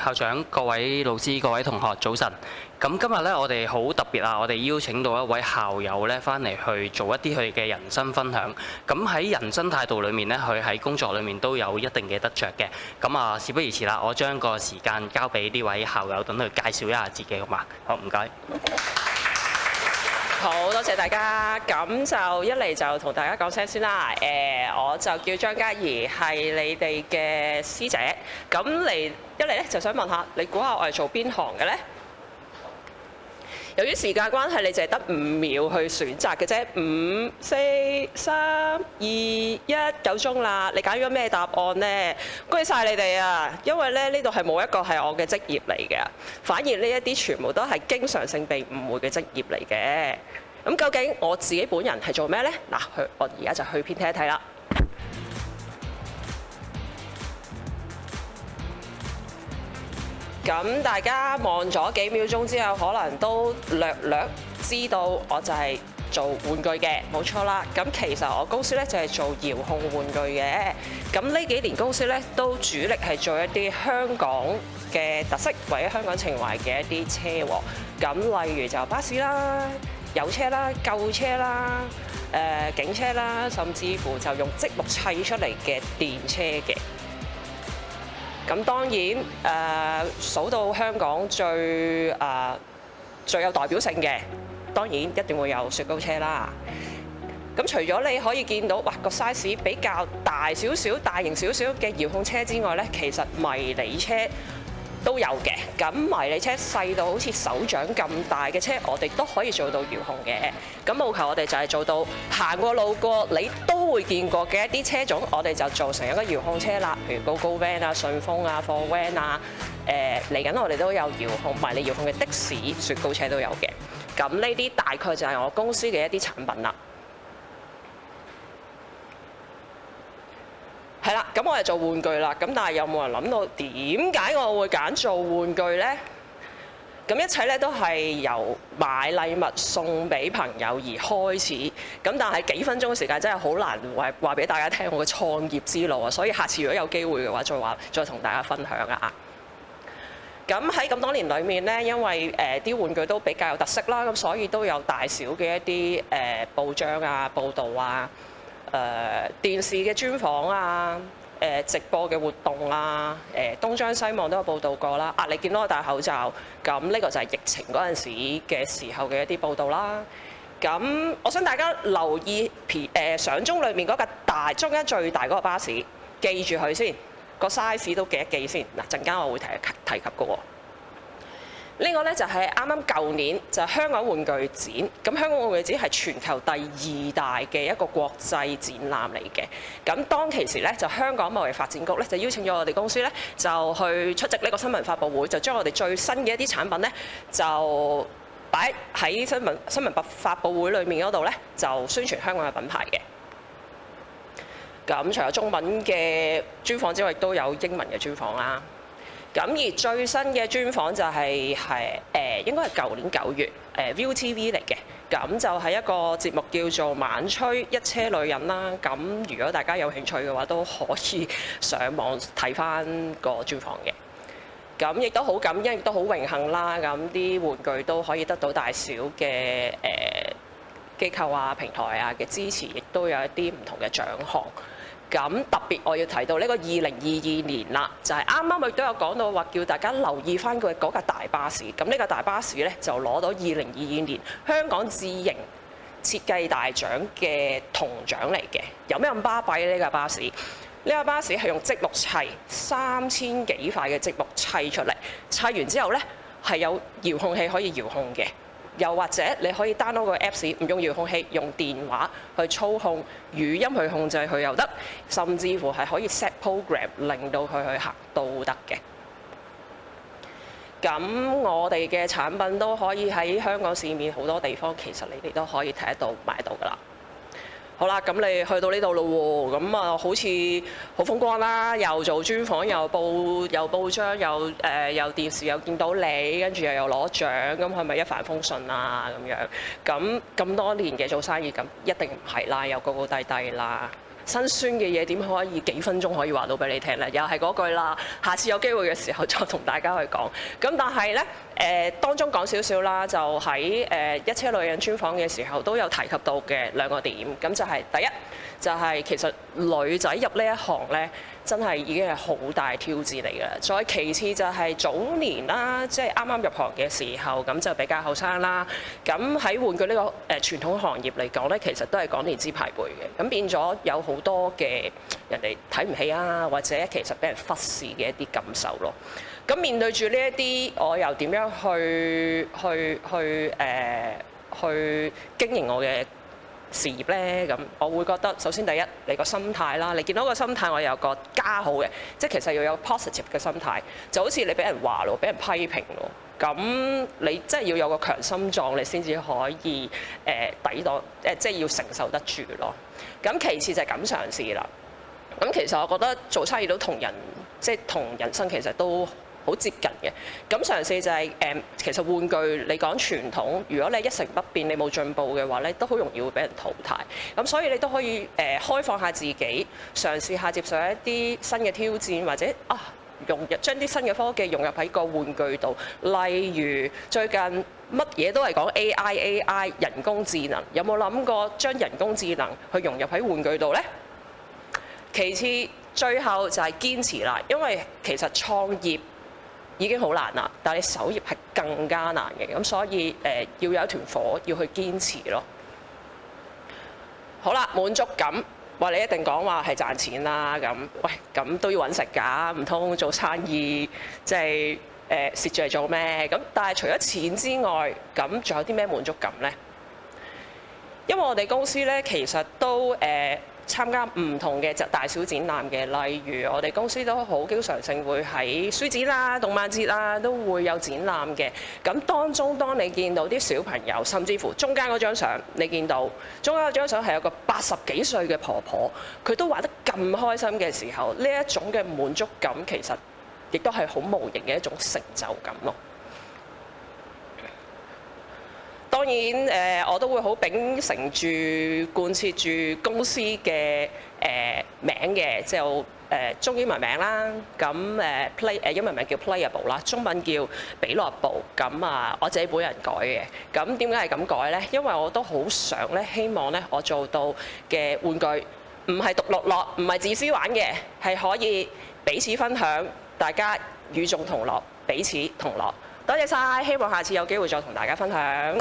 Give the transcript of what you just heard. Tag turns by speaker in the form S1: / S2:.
S1: 校長、各位老師、各位同學，早晨。咁今日咧，我哋好特別啊！我哋邀請到一位校友咧，翻嚟去做一啲佢嘅人生分享。咁喺人生態度裏面咧，佢喺工作裏面都有一定嘅得着嘅。咁啊，事不宜遲啦，我將個時間交俾呢位校友，等佢介紹一下自己，好嘛？好，唔該。
S2: 好多謝大家，咁就一嚟就同大家講聲先啦。我就叫張嘉怡，係你哋嘅師姐。咁一嚟咧就想問下，你估下我係做邊行嘅咧？由於時間關係，你淨係得5秒去選擇嘅啫。5、4、3、2、1，夠鐘啦！你揀咗咩答案呢？恭喜晒你哋啊！因為咧呢度係冇一個係我嘅職業嚟嘅，反而呢一啲全部都係經常性被誤會嘅職業嚟嘅。咁究竟我自己本人係做咩呢？嗱，我而家就去片睇一睇啦。咁大家望咗幾秒鐘之後，可能都略知道我就係做玩具嘅，冇錯啦。咁其實我公司咧就係做遙控玩具嘅。咁呢幾年公司咧都主力係做一啲香港嘅特色或者香港情懷嘅一啲車喎。咁例如就巴士啦、油車啦、救車啦、警車啦，甚至乎就用積木砌出嚟嘅電車嘅。咁當然數到香港最有代表性嘅，當然一定會有雪糕車啦。咁除咗你可以見到個 size 比較大少少、大型少少嘅遙控車之外咧，其實迷你車都有嘅。咁迷你車細到好似手掌咁大嘅車，我哋都可以做到遙控嘅。咁務求我哋就係做到行過路過你都會見過嘅一啲車種，我哋就做成一個遙控車啦。譬如 GoGo Van 啊、順豐啊、貨 Van 啊，嚟緊我哋都有遙控迷你遙控嘅的士、雪糕車都有嘅。咁呢啲大概就係我公司嘅一啲產品啦。係啦，咁我係做玩具啦。咁但係有冇人諗到點解我會揀做玩具呢？咁一切咧都係由買禮物送俾朋友而開始。咁但係幾分鐘嘅時間真係好難話俾大家聽我嘅創業之路啊！所以下次如果有機會嘅話，再同大家分享啊！咁喺咁多年裏面咧，因為啲玩具都比較有特色啦，咁所以都有大小嘅一啲報章啊、報導啊、電視嘅專訪啊、直播嘅活動啊、東張西望都有報導過啦。你見到我戴口罩，咁呢個就係疫情嗰陣時嘅時候嘅一啲報導啦。咁我想大家留意相中裏面嗰個中間最大嗰個巴士，記住佢先。個 size 都記一記先。嗱，陣間我會提及嘅喎。呢個咧就係啱啱舊年就係香港玩具展。咁香港玩具展係全球第2大嘅一個國際展覽嚟嘅。咁當其時咧，就香港貿易發展局咧就邀請咗我哋公司咧就去出席呢個新聞發佈會，就將我哋最新嘅一啲產品咧就擺喺新聞發佈會裏面嗰度咧就宣傳香港嘅品牌嘅。咁除咗中文嘅專訪之外，亦都有英文嘅專訪啦。咁而最新嘅專訪就係應該係舊年9月ViuTV 嚟嘅。咁就係一個節目叫做《晚吹一車女人》啦。咁如果大家有興趣嘅話，都可以上網睇返個專訪嘅。咁亦都好感恩，亦都好榮幸啦。咁啲玩具都可以得到大小嘅機構啊、平台啊嘅支持，亦都有一啲唔同嘅獎項。咁特別我要提到呢個2022年啦，就係啱啱我亦都有講到話，叫大家留意翻佢嗰架大巴士。咁呢架大巴士咧就攞到2022年香港智型設計大獎嘅銅獎嚟嘅。有咩咁巴閉呢架巴士？呢架巴士係用積木砌3000幾塊嘅積木砌出嚟，砌完之後咧係有遙控器可以遙控嘅。又或者你可以 download 個 Apps， 唔用遙控器，用電話去操控語音去控制佢又得，甚至乎係可以 set program 令到佢去行都得嘅。咁我哋嘅產品都可以喺香港市面好多地方，其實你哋都可以睇得到、買到㗎啦。好啦，咁你去到呢度咯喎，咁好似好風光啦，又做專訪，又報章，又電視，又見到你，跟住又攞獎，咁係咪一帆風順啊？咁樣咁多年嘅做生意，咁一定唔係啦，有高高低低啦。辛酸嘅嘢點可以幾分鐘可以話到俾你聽呢？又係嗰句啦，下次有機會嘅時候再同大家去講。咁但係呢，當中講少少啦，就喺一車女人專訪嘅時候都有提及到嘅兩個點。咁就係第一，就係其實女仔入呢一行呢，真係已經係好大挑戰嚟嘅。再其次就係早年啦，即係啱啱入行嘅時候，咁就比較後生啦。咁喺玩具呢個傳統行業嚟講呢，其實都係講年資排輩嘅。咁變咗有好多嘅人哋睇唔起啊，或者其實俾人忽視嘅一啲感受咯。咁面對住呢一啲，我又點樣去經營我嘅事業呢？咁我會覺得，首先第一，你個心態啦，你見到個心態，我有個加號嘅，即係其實要有 positive 嘅心態，就好似你俾人話咯，俾人批評咯，咁你真係要有個強心臟，你先至可以抵擋即係要承受得住咯。咁其次就係敢嘗試啦。咁其實我覺得做生意都同人，即係同人生其實都好接近嘅。咁嘗試就係其實玩具你講傳統，如果你一成不變，你冇進步嘅話咧，都好容易會俾人淘汰。咁所以你都可以開放下自己，嘗試下接受一啲新嘅挑戰，或者將啲新嘅科技融入喺個玩具度。例如最近乜嘢都係講 AI 人工智能，有冇諗過將人工智能去融入喺玩具度呢？其次，最後就係堅持啦，因為其實創業已經好難啦，但係你守業係更加難嘅，咁所以要有一團火，要去堅持咯。好啦，滿足感，話你一定講話係賺錢啦，咁都要揾食㗎，唔通做生意即係蝕住嚟做咩？咁但係除咗錢之外，咁仲有啲咩滿足感呢？因為我哋公司咧其實都參加唔同嘅大小展覽嘅，例如我哋公司都好經常性會喺書展啦、動漫節啦都會有展覽嘅。咁當中當你見到啲小朋友，甚至乎中間嗰張相，你見到中間嗰張相係有個80幾歲嘅婆婆，佢都玩得咁開心嘅時候，呢一種嘅滿足感其實亦都係好無形嘅一種成就感咯。當然我都會好秉承住貫徹住公司嘅名嘅，就中英文名啦。咁英文名叫 Playable 啦，中文叫比樂部。咁我自己本人改嘅。咁點解係咁改呢？因為我都好想咧，希望咧我做到嘅玩具唔係獨樂，唔係自私玩嘅，係可以彼此分享，大家與眾同樂，彼此同樂。多謝晒，希望下次有機會再同大家分享。